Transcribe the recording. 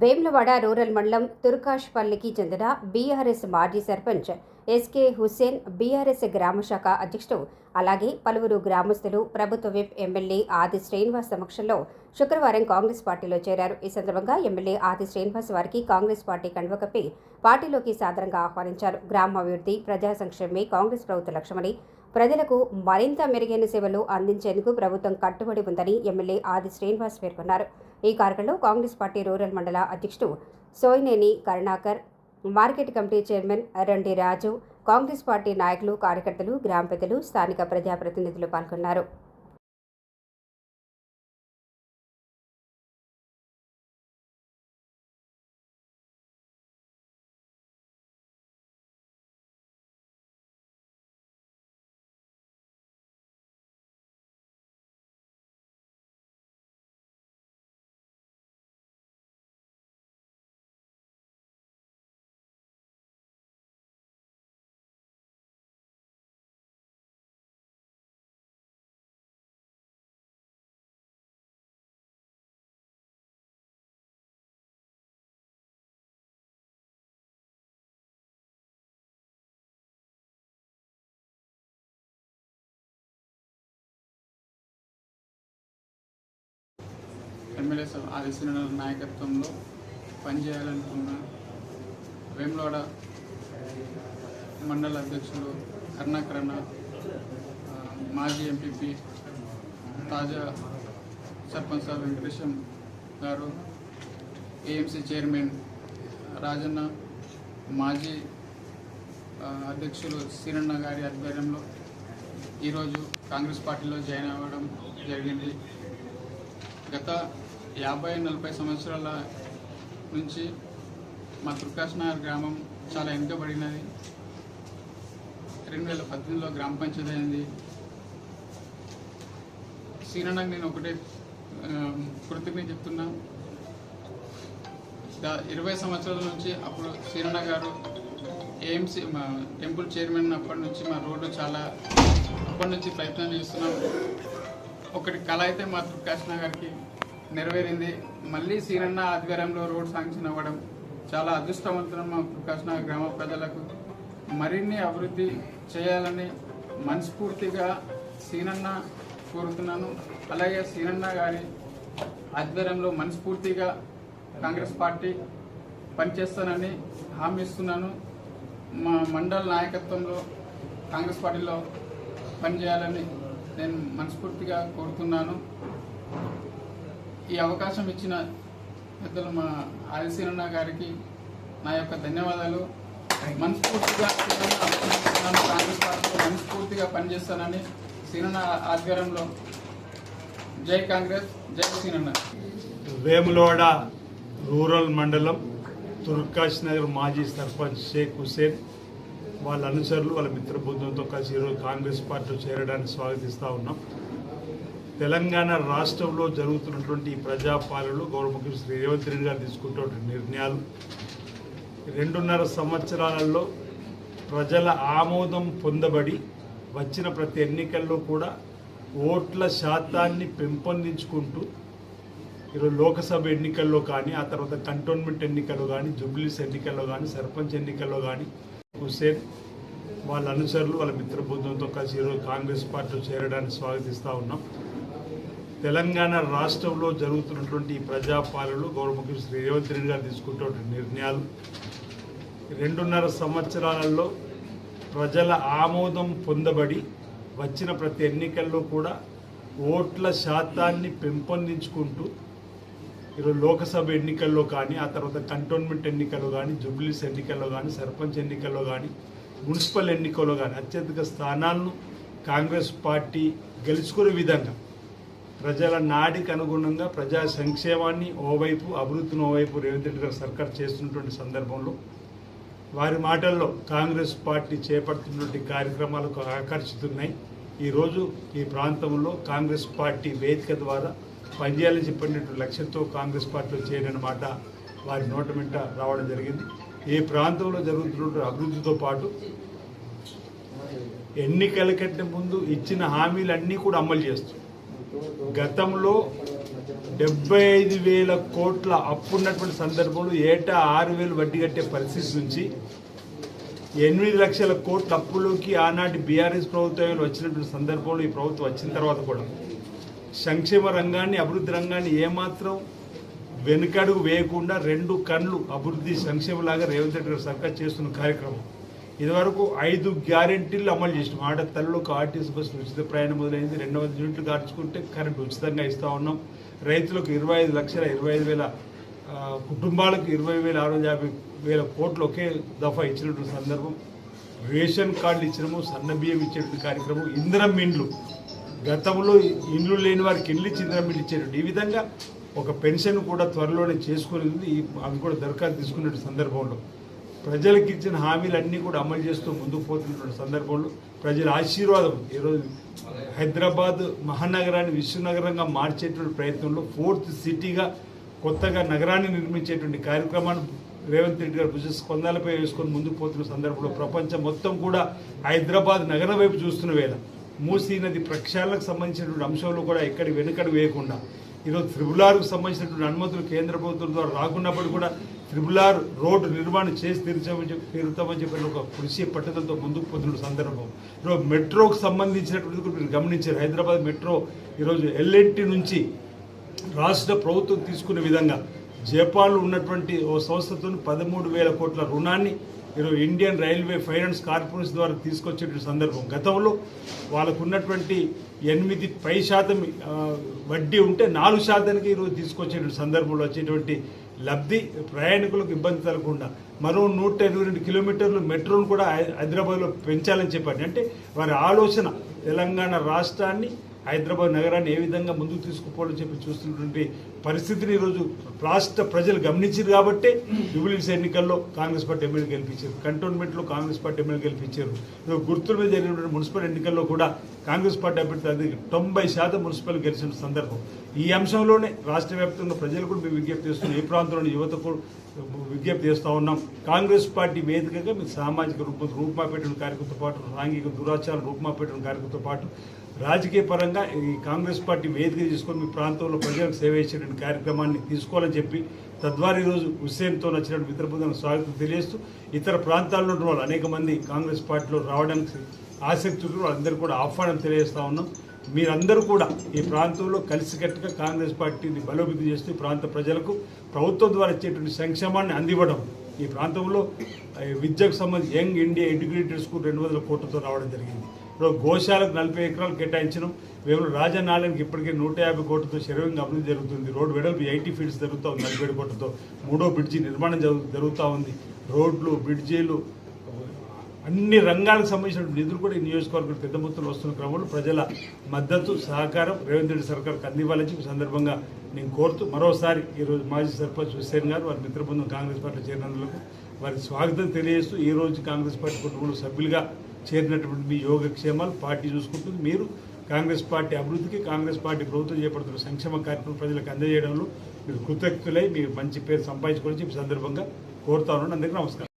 Vemulawada rural మండలం తుర్కాష్పల్లికి చెందిన BRS మాజీ సర్పంచ్ ఎస్కే హుస్సేన్ బీఆర్ఎస్ గ్రామ శాఖ అధ్యక్షుడు అలాగే పలువురు గ్రామస్తులు ప్రభుత్వ విప్ ఎమ్మెల్యే ఆది శ్రీనివాస్ సమక్షంలో శుక్రవారం కాంగ్రెస్ పార్టీలో చేరారు. ఈ సందర్భంగా ఎమ్మెల్యే ఆది శ్రీనివాస్ వారికి కాంగ్రెస్ పార్టీ కండువ కప్పి పార్టీలోకి సాదరంగా ఆహ్వానించారు. గ్రామాభివృద్ధి, ప్రజా సంక్షేమమే కాంగ్రెస్ ప్రభుత్వ లక్ష్యమని, ప్రజలకు మరింత మెరుగైన సేవలు అందించేందుకు ప్రభుత్వం కట్టుబడి ఉందని ఎమ్మెల్యే ఆది శ్రీనివాస్ పేర్కొన్నారు. ఈ కార్యక్రమంలో కాంగ్రెస్ పార్టీ రూరల్ మండల అధ్యక్షుడు సోయినేని కరుణాకర్, మార్కెట్ కమిటీ చైర్మన్ రెండి రాజు, కాంగ్రెస్ పార్టీ నాయకులు, కార్యకర్తలు, గ్రామ పెద్దలు, స్థానిక ప్రజాప్రతినిధులు పాల్గొన్నారు. ఎమ్మెల్యే ఆది శ్రీనివాస్ నాయకత్వంలో పనిచేయాలనుకున్న వేములవాడ మండల అధ్యక్షులు కరుణాకర్, మాజీ ఎంపీపీ తాజా సర్పంచ్ వెంకటేశం గారు, ఏఎంసీ చైర్మన్ రాజన్న, మాజీ అధ్యక్షులు సీనన్న గారి ఆధ్వర్యంలో ఈరోజు కాంగ్రెస్ పార్టీలో జాయిన్ అవ్వడం జరిగింది. గత 50-40 సంవత్సరాల నుంచి మా తుర్కాష్నగర్ గ్రామం చాలా వెనుకబడినది. 2018లో గ్రామ పంచాయతీ అయింది. సీనన్నకు నేను ఒకటే కృతజ్ఞత చెప్తున్నా. 20 సంవత్సరాల నుంచి అప్పుడు సీనన్న గారు ఏఎంసీ టెంపుల్ చైర్మన్ అప్పటి నుంచి మా రోడ్డు చాలా అప్పటి నుంచి ప్రయత్నం చేస్తున్నాం. ఒకటి కళ అయితే మా తుర్కాష్నగర్కి నెరవేరింది. మళ్ళీ సీనన్న ఆధ్వర్యంలో రోడ్ శాంక్షన్ అవ్వడం చాలా అదృష్టవంతులం. మా తుర్కాష్నగర్ గ్రామ ప్రజలకు మరిన్ని అభివృద్ధి చేయాలని మనస్ఫూర్తిగా సీనన్న కోరుతున్నాను. అలాగే సీనన్న గారి ఆధ్వర్యంలో మనస్ఫూర్తిగా కాంగ్రెస్ పార్టీ పనిచేస్తానని హామీ ఇస్తున్నాను. మా మండల నాయకత్వంలో కాంగ్రెస్ పార్టీలో పనిచేయాలని నేను మనస్ఫూర్తిగా కోరుతున్నాను. ఈ అవకాశం ఇచ్చిన పెద్దలు మా ఆది సీనన్న గారికి నా యొక్క ధన్యవాదాలు. మనస్ఫూర్తిగా కాంగ్రెస్ పార్టీలో మనస్ఫూర్తిగా పనిచేస్తానని సీనన్న ఆధ్వర్యంలో జై కాంగ్రెస్, జై సీనన్న. వేములవాడ రూరల్ మండలం తుర్కాష్నగర్ మాజీ సర్పంచ్ షేక్ హుస్సేన్ వాళ్ళ అనుచరులు, వాళ్ళ మిత్రబృందంతో కలిసి ఈరోజు కాంగ్రెస్ పార్టీలో చేరడానికి స్వాగతిస్తూ ఉన్నాం. తెలంగాణ రాష్ట్రంలో జరుగుతున్నటువంటి ఈ ప్రజాపాలనలో గౌరవ ముఖ్యమంత్రి శ్రీ రేవంత్ రెడ్డి గారు తీసుకుంటున్న నిర్ణయాలు 2.5 సంవత్సరాలలో ప్రజల ఆమోదం పొందబడి వచ్చిన ప్రతి ఎన్నికల్లో కూడా ఓట్ల శాతాన్ని పెంపొందించుకుంటూ ఈరోజు లోకసభ ఎన్నికల్లో కానీ, ఆ తర్వాత కంటోన్మెంట్ ఎన్నికల్లో కానీ, జుబ్లీస్ ఎన్నికల్లో కానీ, సర్పంచ్ ఎన్నికల్లో కానీ హుస్సేన్ వాళ్ళ అనుచరులు, వాళ్ళ మిత్రబృందంతో కలిసి ఈరోజు కాంగ్రెస్ పార్టీలో చేరడానికి స్వాగతిస్తూ ఉన్నాం. తెలంగాణ రాష్ట్రంలో జరుగుతున్నటువంటి ఈ ప్రజాపాలనలో గౌరవ ముఖ్యమంత్రి శ్రీ రేవంత్ రెడ్డి గారు తీసుకుంటున్న నిర్ణయాలు 2.5 సంవత్సరాలలో ప్రజల ఆమోదం పొందబడి వచ్చిన ప్రతి ఎన్నికల్లో కూడా ఓట్ల శాతాన్ని పెంపొందించుకుంటూ ఈరోజు లోకసభ ఎన్నికల్లో కానీ, ఆ తర్వాత కంటోన్మెంట్ ఎన్నికల్లో కానీ, జుబ్లీస్ ఎన్నికల్లో కానీ, సర్పంచ్ ఎన్నికల్లో కానీ, మున్సిపల్ ఎన్నికల్లో కానీ అత్యధిక స్థానాలను కాంగ్రెస్ పార్టీ గెలుచుకునే విధంగా ప్రజల నాడికి అనుగుణంగా ప్రజా సంక్షేమాన్ని ఓవైపు, అభివృద్ధిని ఓవైపు రేవంత్ రెడ్డి గారు సర్కార్ చేస్తున్నటువంటి సందర్భంలో వారి మాటల్లో కాంగ్రెస్ పార్టీ చేపడుతున్నటువంటి కార్యక్రమాలకు ఆకర్షితున్నాయి. ఈరోజు ఈ ప్రాంతంలో కాంగ్రెస్ పార్టీ వేదిక ద్వారా పనిచేయాలని చెప్పినటువంటి లక్ష్యంతో కాంగ్రెస్ పార్టీలో చేరిన మాట వారి నోట వెంట రావడం జరిగింది. ఈ ప్రాంతంలో జరుగుతున్న అభివృద్ధితో పాటు ఎన్నికల కంటే ముందు ఇచ్చిన హామీలన్నీ కూడా అమలు చేస్తూ గతంలో 75,000 కోట్ల అప్పు ఉన్నటువంటి సందర్భంలో ఏటా 6,000 వడ్డీ కట్టే పరిస్థితి నుంచి 8 లక్షల కోట్ల అప్పులోకి ఆనాటి బీఆర్ఎస్ ప్రభుత్వం వచ్చినటువంటి సందర్భంలో ఈ ప్రభుత్వం వచ్చిన తర్వాత కూడా సంక్షేమ రంగాన్ని, అభివృద్ధి రంగాన్ని ఏమాత్రం వెనుకడుగు వేయకుండా 2 కళ్ళు అభివృద్ధి సంక్షేమలాగా రేవంత్ రెడ్డి గారు సర్కార్ చేస్తున్న కార్యక్రమం. ఇదివరకు 5 గ్యారెంటీలు అమలు చేసినాం. ఆడతల్లులకు ఆర్టీసీ బస్సులు ఉచిత ప్రయాణం మొదలైంది. 200 యూనిట్లు కార్చుకుంటే కరెంట్ ఉచితంగా ఇస్తూ ఉన్నాం. రైతులకు 25,25,000 కుటుంబాలకు 20,650,000 కోట్లు ఒకే దఫా ఇచ్చినటువంటి సందర్భం. రేషన్ కార్డులు ఇచ్చినాము, సన్న బియ్యం ఇచ్చేటువంటి కార్యక్రమం. ఇందిరం ఇండ్లు, గతంలో ఇండ్లు లేని వారికి ఇండ్లు ఇచ్చి ఇందిరం ఇండ్లు ఇచ్చేటువంటి ఈ విధంగా ఒక పెన్షన్ కూడా త్వరలోనే చేసుకునేది. అవి కూడా దరఖాస్తు తీసుకునే సందర్భంలో ప్రజలకు ఇచ్చిన హామీలన్నీ కూడా అమలు చేస్తూ ముందుకు పోతున్నటువంటి సందర్భంలో ప్రజల ఆశీర్వాదం ఈరోజు హైదరాబాద్ మహానగరాన్ని విశ్వనగరంగా మార్చేటువంటి ప్రయత్నంలో 4th సిటీగా కొత్తగా నగరాన్ని నిర్మించేటువంటి కార్యక్రమాన్ని రేవంత్ రెడ్డి గారు భుజ స్పందాలపై వేసుకొని ముందుకు పోతున్న సందర్భంలో ప్రపంచం మొత్తం కూడా హైదరాబాద్ నగరం వైపు చూస్తున్న వేళ మూసీ నది ప్రక్షాళనకు సంబంధించినటువంటి అంశంలో కూడా ఎక్కడి వెనుకడు వేయకుండా ఈరోజు త్రిబులార్కు సంబంధించినటువంటి అనుమతులు కేంద్ర ప్రభుత్వం ద్వారా రాకున్నప్పుడు కూడా త్రిబులార్ రోడ్డు నిర్మాణం చేసి తీరుతామని చెప్పిన ఒక కృషి పట్టుదలతో ముందుకు పోతున్న సందర్భం. ఈరోజు మెట్రోకు సంబంధించినటువంటి మీరు గమనించారు. హైదరాబాద్ మెట్రో ఈరోజు ఎల్ఎన్టీ నుంచి రాష్ట్ర ప్రభుత్వం తీసుకునే విధంగా జపాన్లో ఉన్నటువంటి ఓ సంస్థతో 13,000 కోట్ల రుణాన్ని ఈరోజు ఇండియన్ రైల్వే ఫైనాన్స్ కార్పొరేషన్ ద్వారా తీసుకొచ్చేటువంటి సందర్భం. గతంలో వాళ్ళకు ఉన్నటువంటి 8% వడ్డీ ఉంటే 4% ఈరోజు తీసుకొచ్చేటువంటి సందర్భంలో వచ్చేటువంటి లబ్ధి ప్రయాణికులకు ఇబ్బంది కలగకుండా మరో 122 కిలోమీటర్లు మెట్రోను కూడా హైదరాబాద్లో పెంచాలని చెప్పండి. అంటే వారి ఆలోచన తెలంగాణ రాష్ట్రాన్ని, హైదరాబాద్ నగరాన్ని ఏ విధంగా ముందుకు తీసుకుపోవాలని చెప్పి చూస్తున్నటువంటి పరిస్థితిని ఈరోజు రాష్ట్ర ప్రజలు గమనించారు. కాబట్టే జూబ్లీహిల్స్ ఎన్నికల్లో కాంగ్రెస్ పార్టీ ఎమ్మెల్యే గెలిపించారు, కంటోన్మెంట్లో కాంగ్రెస్ పార్టీ ఎమ్మెల్యే గెలిపించారు. గుర్తుల మీద జరిగినటువంటి మున్సిపల్ ఎన్నికల్లో కూడా కాంగ్రెస్ పార్టీ అభ్యర్థి 90% మున్సిపల్ గెలిచిన సందర్భం. ఈ అంశంలోనే రాష్ట్ర వ్యాప్తంగా ప్రజలు కూడా మేము విజ్ఞప్తి చేస్తున్నాం, ఏ ప్రాంతంలోని యువతకు విజ్ఞప్తి చేస్తూ ఉన్నాం. కాంగ్రెస్ పార్టీ వేదికగా మీకు సామాజిక రూపుమాపేట కార్యక్రమంతో పాటు, సాంఘిక దురాచారం రూపుమాపేట కార్యక్రమంతో పాటు రాజకీయ పరంగా ఈ కాంగ్రెస్ పార్టీ వేదిక తీసుకొని మీ ప్రాంతంలో ప్రజలకు సేవ చేసేటువంటి కార్యక్రమాన్ని తీసుకోవాలని చెప్పి తద్వారా ఈరోజు హుస్సేన్తో నచ్చినటువంటి మిత్ర బృందానికి స్వాగతం తెలియజేస్తూ ఇతర ప్రాంతాల్లో ఉన్న వాళ్ళు అనేక మంది కాంగ్రెస్ పార్టీలో రావడానికి ఆసక్తి ఉన్న వాళ్ళందరూ కూడా ఆహ్వానం తెలియజేస్తూ ఉన్నాం. మీరందరూ కూడా ఈ ప్రాంతంలో కలిసికట్టుగా కాంగ్రెస్ పార్టీని బలోపేతం చేస్తూ ప్రాంత ప్రజలకు ప్రభుత్వం ద్వారా ఇచ్చేటువంటి సంక్షేమాన్ని అందివ్వడం. ఈ ప్రాంతంలో విద్యకు సంబంధించి యంగ్ ఇండియా ఇంటిగ్రేటెడ్ స్కూల్ 200 కోట్లతో రావడం జరిగింది. గోశాలకు 40 ఎకరాలు కేటాయించడం. వేముల రాజనాలయానికి ఇప్పటికే 150 కోట్లతో శరవేగంగా అభివృద్ధి జరుగుతుంది. రోడ్డు వెడల్పు 80 ఫీట్స్ జరుగుతూ ఉంది 47 కోట్లతో. 3వ బ్రిడ్జి నిర్మాణం జరుగుతూ ఉంది. రోడ్లు, బ్రిడ్జీలు, అన్ని రంగాలకు సంబంధించిన నిధులు కూడా ఈ నియోజకవర్గం పెద్ద మొత్తంలో వస్తున్న క్రమంలో ప్రజల మద్దతు, సహకారం రేవంత్ రెడ్డి సర్కార్కి అందివ్వాలని చెప్పి సందర్భంగా నేను కోరుతూ మరోసారి ఈరోజు మాజీ సర్పంచ్ హుస్సేన్ గారు వారి మిత్ర బృందం కాంగ్రెస్ పార్టీ చేరినందుకు వారికి స్వాగతం తెలియజేస్తూ ఈ రోజు కాంగ్రెస్ పార్టీ కుటుంబంలో సభ్యులుగా చేరినటువంటి మీ యోగక్షేమాలు పార్టీ చూసుకుంటుంది. మీరు కాంగ్రెస్ పార్టీ అభివృద్ధికి, కాంగ్రెస్ పార్టీ ప్రభుత్వం చేపడుతున్న సంక్షేమ కార్యక్రమం ప్రజలకు అందజేయడంలో మీరు కృతజ్ఞులై మీరు మంచి పేరు సంపాదించుకోవాలని చెప్పి సందర్భంగా కోరుతా ఉన్నాను. అందరికీ నమస్కారం.